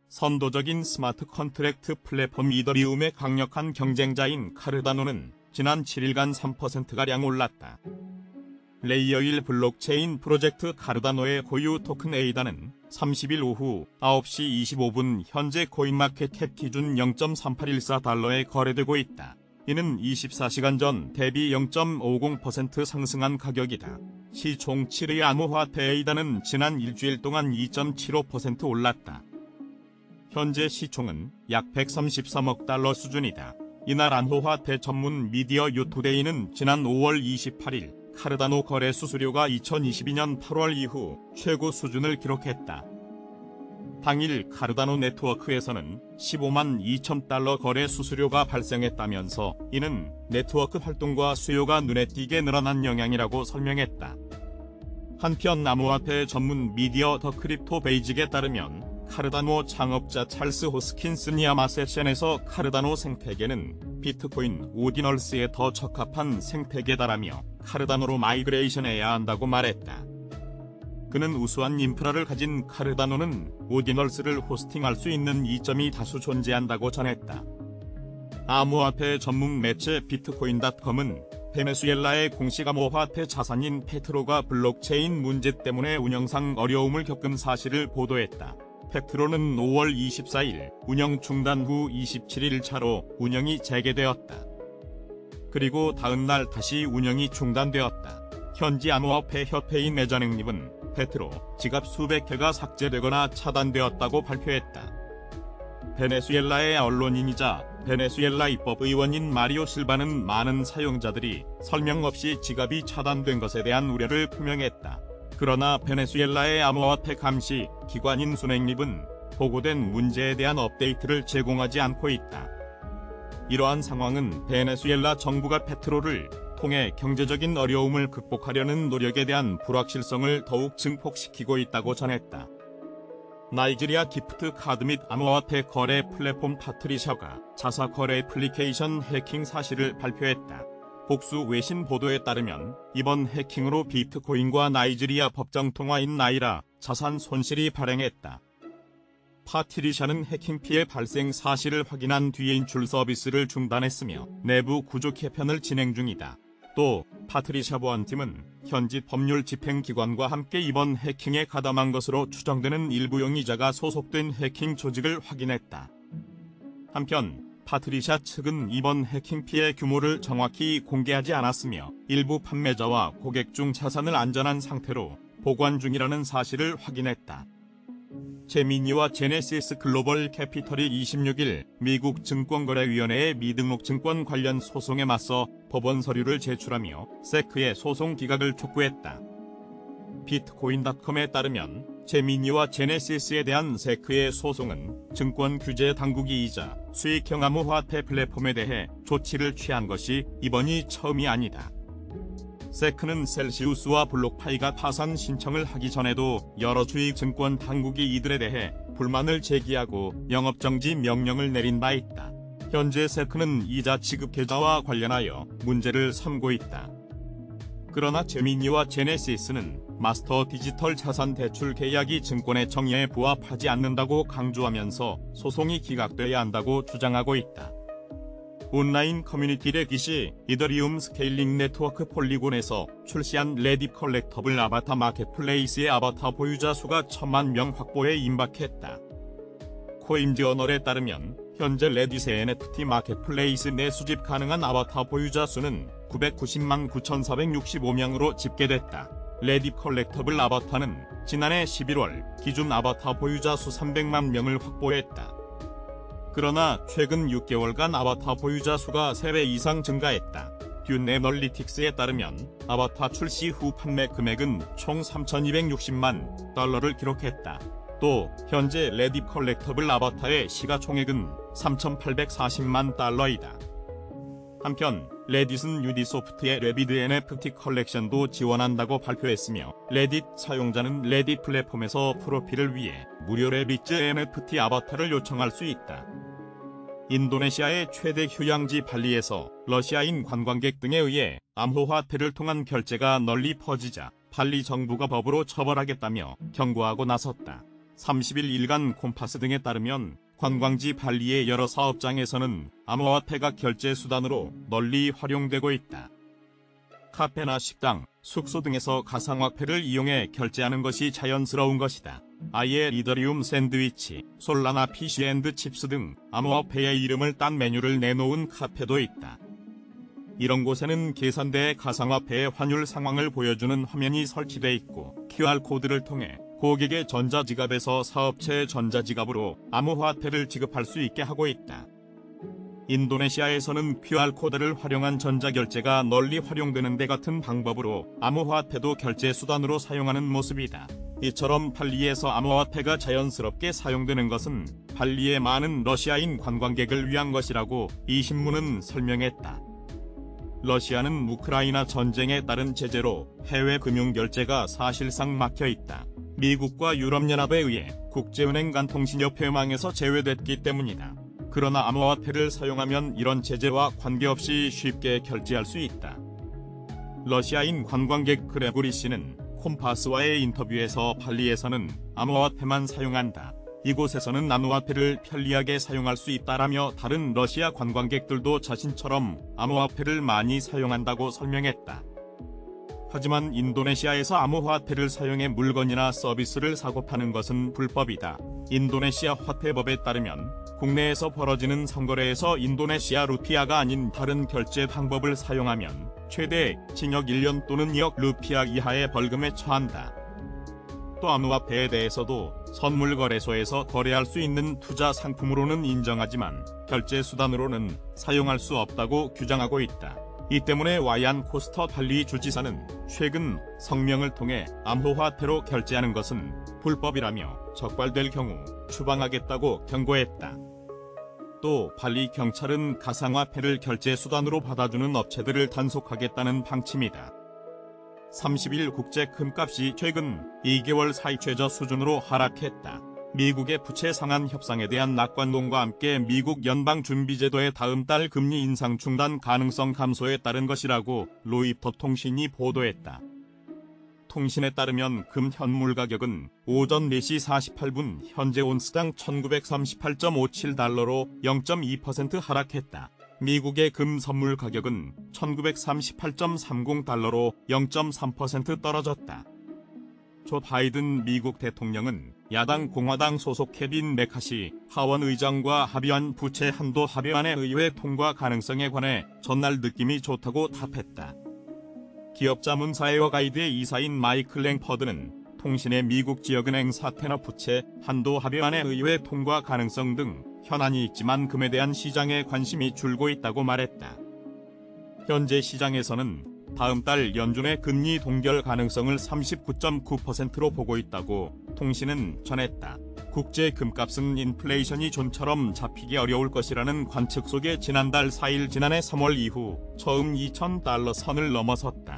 선도적인 스마트 컨트랙트 플랫폼 이더리움의 강력한 경쟁자인 카르다노는 지난 7일간 3%가량 올랐다. 레이어 1 블록체인 프로젝트 카르다노의 고유 토큰 에이다는 30일 오후 9시 25분 현재 코인마켓캡 기준 0.3814달러에 거래되고 있다. 이는 24시간 전 대비 0.50% 상승한 가격이다. 시총 7의 암호화폐 에이다는 지난 일주일 동안 2.75% 올랐다. 현재 시총은 약 133억 달러 수준이다. 이날 암호화폐 전문 미디어 유투데이는 지난 5월 28일 카르다노 거래 수수료가 2022년 8월 이후 최고 수준을 기록했다. 당일 카르다노 네트워크에서는 15만 2천 달러 거래 수수료가 발생했다면서 이는 네트워크 활동과 수요가 눈에 띄게 늘어난 영향이라고 설명했다. 한편 암호화폐 전문 미디어 더 크립토 베이직에 따르면 카르다노 창업자 찰스 호스킨슨이 아마세션에서 카르다노 생태계는 비트코인 오디널스에 더 적합한 생태계다라며 카르다노로 마이그레이션해야 한다고 말했다. 그는 우수한 인프라를 가진 카르다노는 오디널스를 호스팅할 수 있는 이점이 다수 존재한다고 전했다. 암호화폐 전문 매체 비트코인.com은 베네수엘라의 공식 암호화폐 자산인 페트로가 블록체인 문제 때문에 운영상 어려움을 겪은 사실을 보도했다. 페트로는 5월 24일 운영 중단 후 27일 차로 운영이 재개되었다. 그리고 다음날 다시 운영이 중단되었다. 현지 암호화폐 협회인 매전행립은 페트로 지갑 수백 개가 삭제되거나 차단되었다고 발표했다. 베네수엘라의 언론인이자 베네수엘라 입법의원인 마리오 실바는 많은 사용자들이 설명 없이 지갑이 차단된 것에 대한 우려를 표명했다. 그러나 베네수엘라의 암호화폐 감시 기관인 순행립은 보고된 문제에 대한 업데이트를 제공하지 않고 있다. 이러한 상황은 베네수엘라 정부가 페트로를 통해 경제적인 어려움을 극복하려는 노력에 대한 불확실성을 더욱 증폭시키고 있다고 전했다. 나이지리아 기프트 카드 및 암호화폐 거래 플랫폼 파트리샤가 자사 거래 애플리케이션 해킹 사실을 발표했다. 복수 외신 보도에 따르면 이번 해킹으로 비트코인과 나이지리아 법정 통화인 나이라 자산 손실이 발생했다. 파트리샤는 해킹 피해 발생 사실을 확인한 뒤에 인출 서비스를 중단했으며 내부 구조 개편을 진행 중이다. 또 파트리샤 보안팀은 현지 법률 집행기관과 함께 이번 해킹에 가담한 것으로 추정되는 일부 용의자가 소속된 해킹 조직을 확인했다. 한편 파트리샤 측은 이번 해킹 피해 규모를 정확히 공개하지 않았으며 일부 판매자와 고객 중 자산을 안전한 상태로 보관 중이라는 사실을 확인했다. 제미니와 제네시스 글로벌 캐피털이 26일 미국 증권거래위원회에 미등록 증권 관련 소송에 맞서 법원 서류를 제출하며 세크의 소송 기각을 촉구했다. 비트코인.com에 따르면 제미니와 제네시스에 대한 세크의 소송은 증권 규제 당국이이자 수익형 암호화폐 플랫폼에 대해 조치를 취한 것이 이번이 처음이 아니다. 세크는 셀시우스와 블록파이가 파산 신청을 하기 전에도 여러 주의 증권 당국이 이들에 대해 불만을 제기하고 영업정지 명령을 내린 바 있다. 현재 세크는 이자 지급 계좌와 관련하여 문제를 삼고 있다. 그러나 제미니와 제네시스는 마스터 디지털 자산 대출 계약이 증권의 정의에 부합하지 않는다고 강조하면서 소송이 기각돼야 한다고 주장하고 있다. 온라인 커뮤니티 레딧이 이더리움 스케일링 네트워크 폴리곤에서 출시한 레딧 컬렉터블 아바타 마켓플레이스의 아바타 보유자 수가 1000만 명 확보에 임박했다. 코인저널에 따르면 현재 레딧의 NFT 마켓플레이스 내 수집 가능한 아바타 보유자 수는 990만 9,465명으로 집계됐다. 레딧 컬렉터블 아바타는 지난해 11월 기준 아바타 보유자 수 300만 명을 확보했다. 그러나 최근 6개월간 아바타 보유자 수가 3배 이상 증가했다. 듄 애널리틱스에 따르면 아바타 출시 후 판매 금액은 총 3,260만 달러를 기록했다. 또 현재 레딧 컬렉터블 아바타의 시가총액은 3,840만 달러이다. 한편 레딧은 유니소프트의 래비드 NFT 컬렉션도 지원한다고 발표했으며 레딧 사용자는 레딧 플랫폼에서 프로필을 위해 무료 래비즈 NFT 아바타를 요청할 수 있다. 인도네시아의 최대 휴양지 발리에서 러시아인 관광객 등에 의해 암호화폐를 통한 결제가 널리 퍼지자 발리 정부가 법으로 처벌하겠다며 경고하고 나섰다. 30일 일간 콤파스 등에 따르면 관광지 발리의 여러 사업장에서는 암호화폐가 결제 수단으로 널리 활용되고 있다. 카페나 식당, 숙소 등에서 가상화폐를 이용해 결제하는 것이 자연스러운 것이다. 아예 이더리움 샌드위치, 솔라나 피쉬앤칩스 등 암호화폐의 이름을 딴 메뉴를 내놓은 카페도 있다. 이런 곳에는 계산대에 가상화폐의 환율 상황을 보여주는 화면이 설치돼 있고 QR코드를 통해 고객의 전자지갑에서 사업체의 전자지갑으로 암호화폐를 지급할 수 있게 하고 있다. 인도네시아에서는 QR코드를 활용한 전자결제가 널리 활용되는 데 같은 방법으로 암호화폐도 결제 수단으로 사용하는 모습이다. 이처럼 발리에서 암호화폐가 자연스럽게 사용되는 것은 발리의 많은 러시아인 관광객을 위한 것이라고 이 신문은 설명했다. 러시아는 우크라이나 전쟁에 따른 제재로 해외 금융결제가 사실상 막혀있다. 미국과 유럽연합에 의해 국제은행 간 통신협회망에서 제외됐기 때문이다. 그러나 암호화폐를 사용하면 이런 제재와 관계없이 쉽게 결제할 수 있다. 러시아인 관광객 그레고리 씨는 콤파스와의 인터뷰에서 발리에서는 암호화폐만 사용한다. 이곳에서는 암호화폐를 편리하게 사용할 수 있다라며 다른 러시아 관광객들도 자신처럼 암호화폐를 많이 사용한다고 설명했다. 하지만 인도네시아에서 암호화폐를 사용해 물건이나 서비스를 사고 파는 것은 불법이다. 인도네시아 화폐법에 따르면 국내에서 벌어지는 상거래에서 인도네시아 루피아가 아닌 다른 결제 방법을 사용하면 최대 징역 1년 또는 2억 루피아 이하의 벌금에 처한다. 또 암호화폐에 대해서도 선물거래소에서 거래할 수 있는 투자 상품으로는 인정하지만 결제 수단으로는 사용할 수 없다고 규정하고 있다. 이 때문에 와이안 코스터 발리 주지사는 최근 성명을 통해 암호화폐로 결제하는 것은 불법이라며 적발될 경우 추방하겠다고 경고했다. 또 발리 경찰은 가상화폐를 결제 수단으로 받아주는 업체들을 단속하겠다는 방침이다. 30일 국제 금값이 최근 2개월 사이 최저 수준으로 하락했다. 미국의 부채 상한 협상에 대한 낙관론과 함께 미국 연방준비제도의 다음 달 금리 인상 중단 가능성 감소에 따른 것이라고 로이터 통신이 보도했다. 통신에 따르면 금 현물 가격은 오전 4시 48분 현재 온스당 1938.57달러로 0.2% 하락했다. 미국의 금 선물 가격은 1938.30달러로 0.3% 떨어졌다. 조 바이든 미국 대통령은 야당 공화당 소속 케빈 메카시 하원 의장과 합의한 부채 한도 합의안의 의회 통과 가능성에 관해 전날 느낌이 좋다고 답했다. 기업자문사회와 가이드의 이사인 마이클 랭퍼드는 통신의 미국 지역은행 사태나 부채 한도 합의안의 의회 통과 가능성 등 현안이 있지만 금에 대한 시장의 관심이 줄고 있다고 말했다. 현재 시장에서는 다음 달 연준의 금리 동결 가능성을 39.9%로 보고 있다고 통신은 전했다. 국제 금값은 인플레이션이 좀처럼 잡히기 어려울 것이라는 관측 속에 지난달 4일 지난해 3월 이후 처음 2,000달러 선을 넘어섰다.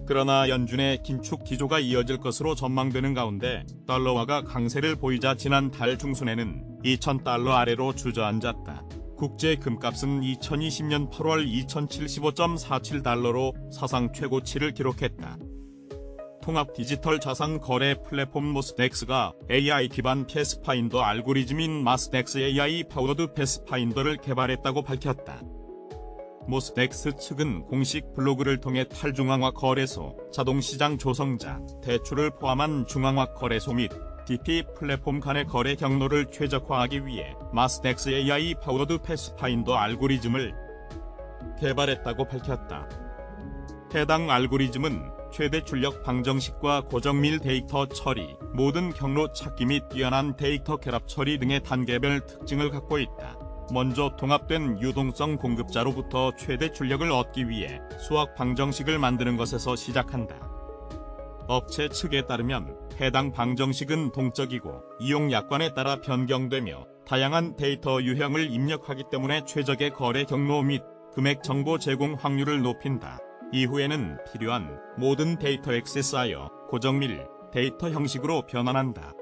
그러나 연준의 긴축 기조가 이어질 것으로 전망되는 가운데 달러화가 강세를 보이자 지난달 중순에는 2,000달러 아래로 주저앉았다. 국제 금값은 2020년 8월 2,075.47달러로 사상 최고치를 기록했다. 통합 디지털 자산 거래 플랫폼 모스덱스가 AI 기반 패스파인더 알고리즘인 마스덱스 AI 파워드 패스파인더를 개발했다고 밝혔다. 모스덱스 측은 공식 블로그를 통해 탈중앙화 거래소, 자동시장 조성자, 대출을 포함한 중앙화 거래소 및 DP 플랫폼 간의 거래 경로를 최적화하기 위해 마스덱스 AI 파워드 패스파인더 알고리즘을 개발했다고 밝혔다. 해당 알고리즘은 최대 출력 방정식과 고정밀 데이터 처리, 모든 경로 찾기 및 뛰어난 데이터 결합 처리 등의 단계별 특징을 갖고 있다. 먼저 통합된 유동성 공급자로부터 최대 출력을 얻기 위해 수학 방정식을 만드는 것에서 시작한다. 업체 측에 따르면 해당 방정식은 동적이고 이용 약관에 따라 변경되며 다양한 데이터 유형을 입력하기 때문에 최적의 거래 경로 및 금액 정보 제공 확률을 높인다. 이후에는 필요한 모든 데이터 액세스하여 고정밀 데이터 형식으로 변환한다.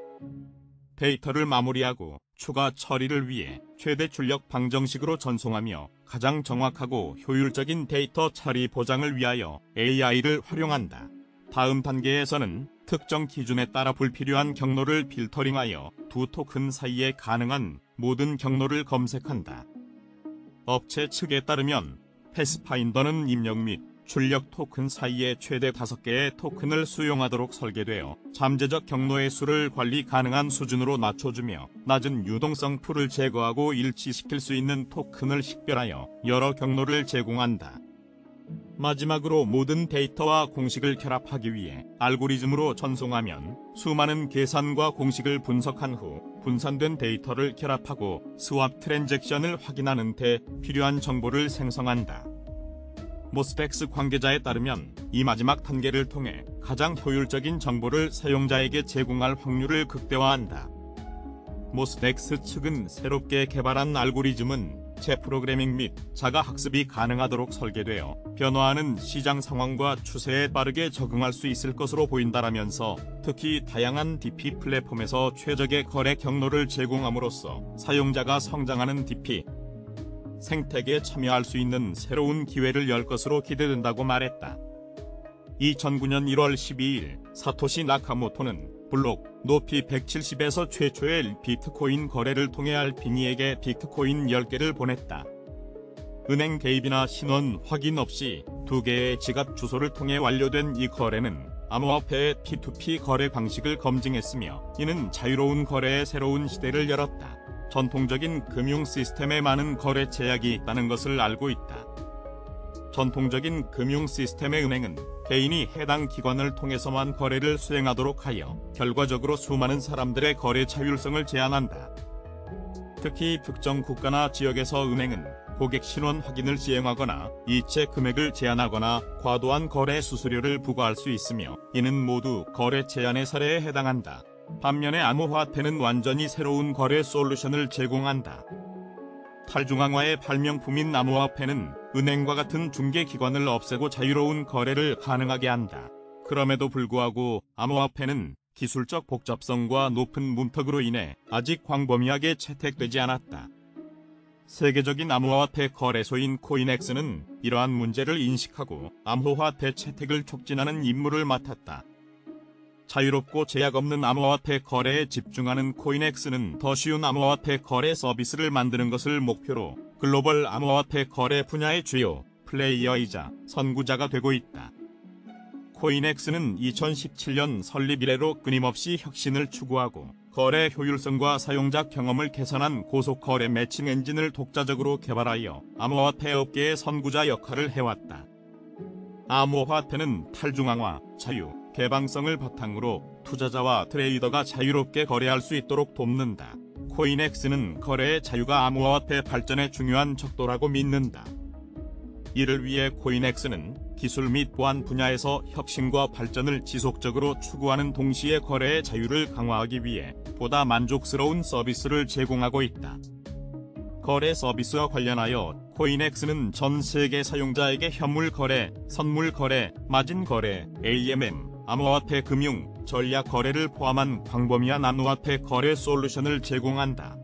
데이터를 마무리하고 추가 처리를 위해 최대 출력 방정식으로 전송하며 가장 정확하고 효율적인 데이터 처리 보장을 위하여 AI를 활용한다. 다음 단계에서는 특정 기준에 따라 불필요한 경로를 필터링하여 두 토큰 사이에 가능한 모든 경로를 검색한다. 업체 측에 따르면 패스파인더는 입력 및 출력 토큰 사이에 최대 5개의 토큰을 수용하도록 설계되어 잠재적 경로의 수를 관리 가능한 수준으로 낮춰주며 낮은 유동성 풀을 제거하고 일치시킬 수 있는 토큰을 식별하여 여러 경로를 제공한다. 마지막으로 모든 데이터와 공식을 결합하기 위해 알고리즘으로 전송하면 수많은 계산과 공식을 분석한 후 분산된 데이터를 결합하고 스왑 트랜잭션을 확인하는 데 필요한 정보를 생성한다. 모스텍스 관계자에 따르면 이 마지막 단계를 통해 가장 효율적인 정보를 사용자에게 제공할 확률을 극대화한다. 모스텍스 측은 새롭게 개발한 알고리즘은 재프로그래밍 및 자가학습이 가능하도록 설계되어 변화하는 시장 상황과 추세에 빠르게 적응할 수 있을 것으로 보인다라면서 특히 다양한 DP 플랫폼에서 최적의 거래 경로를 제공함으로써 사용자가 성장하는 DP 생태계에 참여할 수 있는 새로운 기회를 열 것으로 기대된다고 말했다. 2009년 1월 12일 사토시 나카모토는 블록 높이 170에서 최초의 비트코인 거래를 통해 알피니에게 비트코인 10개를 보냈다. 은행 개입이나 신원 확인 없이 2개의 지갑 주소를 통해 완료된 이 거래는 암호화폐의 P2P 거래 방식을 검증했으며 이는 자유로운 거래의 새로운 시대를 열었다. 전통적인 금융 시스템에 많은 거래 제약이 있다는 것을 알고 있다. 전통적인 금융 시스템의 은행은 개인이 해당 기관을 통해서만 거래를 수행하도록 하여 결과적으로 수많은 사람들의 거래 자율성을 제한한다. 특히 특정 국가나 지역에서 은행은 고객 신원 확인을 시행하거나 이체 금액을 제한하거나 과도한 거래 수수료를 부과할 수 있으며 이는 모두 거래 제한의 사례에 해당한다. 반면에 암호화폐는 완전히 새로운 거래 솔루션을 제공한다. 탈중앙화의 발명품인 암호화폐는 은행과 같은 중개기관을 없애고 자유로운 거래를 가능하게 한다. 그럼에도 불구하고 암호화폐는 기술적 복잡성과 높은 문턱으로 인해 아직 광범위하게 채택되지 않았다. 세계적인 암호화폐 거래소인 코인엑스는 이러한 문제를 인식하고 암호화폐 채택을 촉진하는 임무를 맡았다. 자유롭고 제약 없는 암호화폐 거래에 집중하는 코인엑스는 더 쉬운 암호화폐 거래 서비스를 만드는 것을 목표로 글로벌 암호화폐 거래 분야의 주요 플레이어이자 선구자가 되고 있다. 코인엑스는 2017년 설립 이래로 끊임없이 혁신을 추구하고 거래 효율성과 사용자 경험을 개선한 고속 거래 매칭 엔진을 독자적으로 개발하여 암호화폐 업계의 선구자 역할을 해왔다. 암호화폐는 탈중앙화, 자유, 개방성을 바탕으로 투자자와 트레이더가 자유롭게 거래할 수 있도록 돕는다. 코인엑스는 거래의 자유가 암호화폐 발전의 중요한 척도라고 믿는다. 이를 위해 코인엑스는 기술 및 보안 분야에서 혁신과 발전을 지속적으로 추구하는 동시에 거래의 자유를 강화하기 위해 보다 만족스러운 서비스를 제공하고 있다. 거래 서비스와 관련하여 코인엑스는 전 세계 사용자에게 현물 거래, 선물 거래, 마진 거래, AMM, 암호화폐 금융, 전략 거래를 포함한 광범위한 암호화폐 거래 솔루션을 제공한다.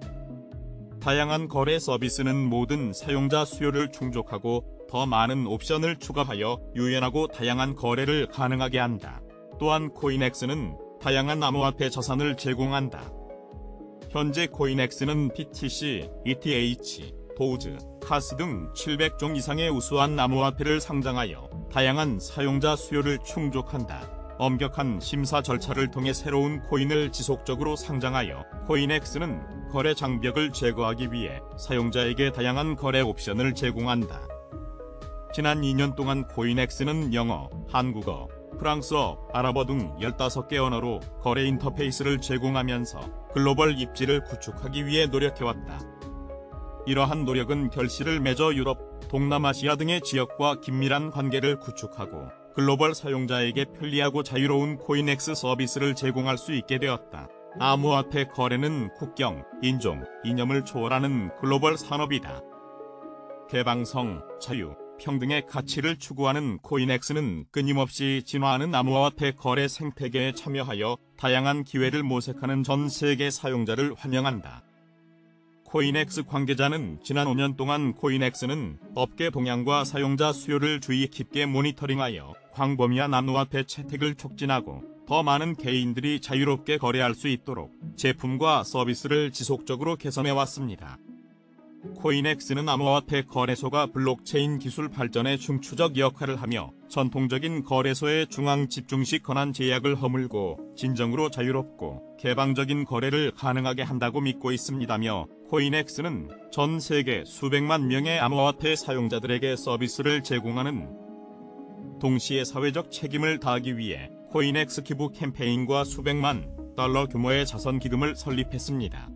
다양한 거래 서비스는 모든 사용자 수요를 충족하고 더 많은 옵션을 추가하여 유연하고 다양한 거래를 가능하게 한다. 또한 코인엑스는 다양한 암호화폐 자산을 제공한다. 현재 코인엑스는 BTC, ETH, 도즈, 카스 등 700종 이상의 우수한 암호화폐를 상장하여 다양한 사용자 수요를 충족한다. 엄격한 심사 절차를 통해 새로운 코인을 지속적으로 상장하여 코인엑스는 거래 장벽을 제거하기 위해 사용자에게 다양한 거래 옵션을 제공한다. 지난 2년 동안 코인엑스는 영어, 한국어, 프랑스어, 아랍어 등 15개 언어로 거래 인터페이스를 제공하면서 글로벌 입지를 구축하기 위해 노력해왔다. 이러한 노력은 결실을 맺어 유럽, 동남아시아 등의 지역과 긴밀한 관계를 구축하고 글로벌 사용자에게 편리하고 자유로운 코인엑스 서비스를 제공할 수 있게 되었다. 암호화폐 거래는 국경, 인종, 이념을 초월하는 글로벌 산업이다. 개방성, 자유, 평등의 가치를 추구하는 코인엑스는 끊임없이 진화하는 암호화폐 거래 생태계에 참여하여 다양한 기회를 모색하는 전 세계 사용자를 환영한다. 코인엑스 관계자는 지난 5년 동안 코인엑스는 업계 동향과 사용자 수요를 주의 깊게 모니터링하여 광범위한 암호화폐 채택을 촉진하고 더 많은 개인들이 자유롭게 거래할 수 있도록 제품과 서비스를 지속적으로 개선해왔습니다. 코인엑스는 암호화폐 거래소가 블록체인 기술 발전에 중추적 역할을 하며 전통적인 거래소의 중앙 집중식 권한 제약을 허물고 진정으로 자유롭고 개방적인 거래를 가능하게 한다고 믿고 있습니다며, 코인엑스는 전 세계 수백만 명의 암호화폐 사용자들에게 서비스를 제공하는 동시에 사회적 책임을 다하기 위해 코인엑스 기부 캠페인과 수백만 달러 규모의 자선 기금을 설립했습니다.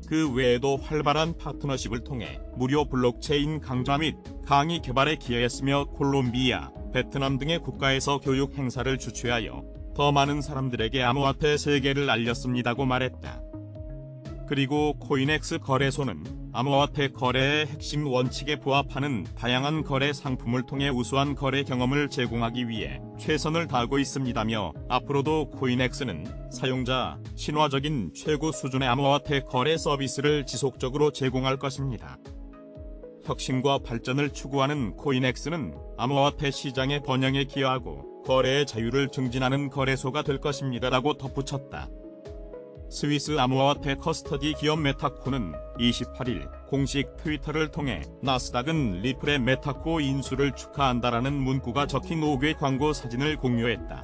그 외에도 활발한 파트너십을 통해 무료 블록체인 강좌 및 강의 개발에 기여했으며 콜롬비아, 베트남 등의 국가에서 교육 행사를 주최하여 더 많은 사람들에게 암호화폐 세계를 알렸습니다고 말했다. 그리고 코인엑스 거래소는 암호화폐 거래의 핵심 원칙에 부합하는 다양한 거래 상품을 통해 우수한 거래 경험을 제공하기 위해 최선을 다하고 있습니다며, 앞으로도 코인엑스는 사용자 친화적인 최고 수준의 암호화폐 거래 서비스를 지속적으로 제공할 것입니다. 혁신과 발전을 추구하는 코인엑스는 암호화폐 시장의 번영에 기여하고 거래의 자유를 증진하는 거래소가 될 것입니다라고 덧붙였다. 스위스 암호화폐 커스터디 기업 메타코는 28일 공식 트위터를 통해 나스닥은 리플의 메타코 인수를 축하한다라는 문구가 적힌 5개 광고 사진을 공유했다.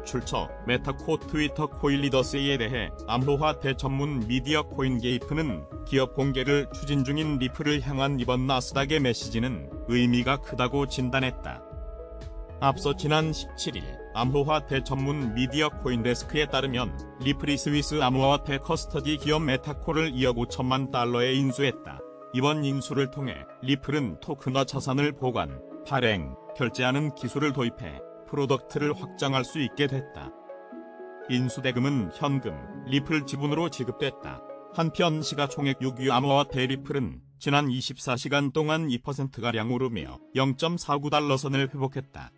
출처 메타코 트위터 코인리더스에 대해 암호화폐 전문 미디어 코인게이프는 기업 공개를 추진 중인 리플을 향한 이번 나스닥의 메시지는 의미가 크다고 진단했다. 앞서 지난 17일 암호화폐 전문 미디어 코인데스크에 따르면 리플이 스위스 암호화폐 커스터디 기업 메타코를 2억 5천만 달러에 인수했다. 이번 인수를 통해 리플은 토큰화 자산을 보관, 발행, 결제하는 기술을 도입해 프로덕트를 확장할 수 있게 됐다. 인수대금은 현금, 리플 지분으로 지급됐다. 한편 시가총액 6위 암호화폐 리플은 지난 24시간 동안 2%가량 오르며 0.49달러 선을 회복했다.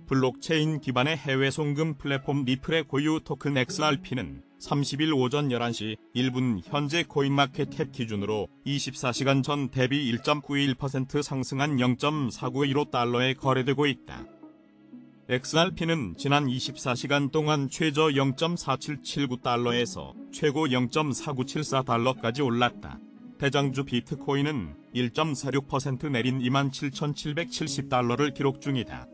블록체인 기반의 해외 송금 플랫폼 리플의 고유 토큰 XRP는 30일 오전 11시 1분 현재 코인마켓캡 기준으로 24시간 전 대비 1.91% 상승한 0.4915달러에 거래되고 있다. XRP는 지난 24시간 동안 최저 0.4779달러에서 최고 0.4974달러까지 올랐다. 대장주 비트코인은 1.46% 내린 27,770달러를 기록 중이다.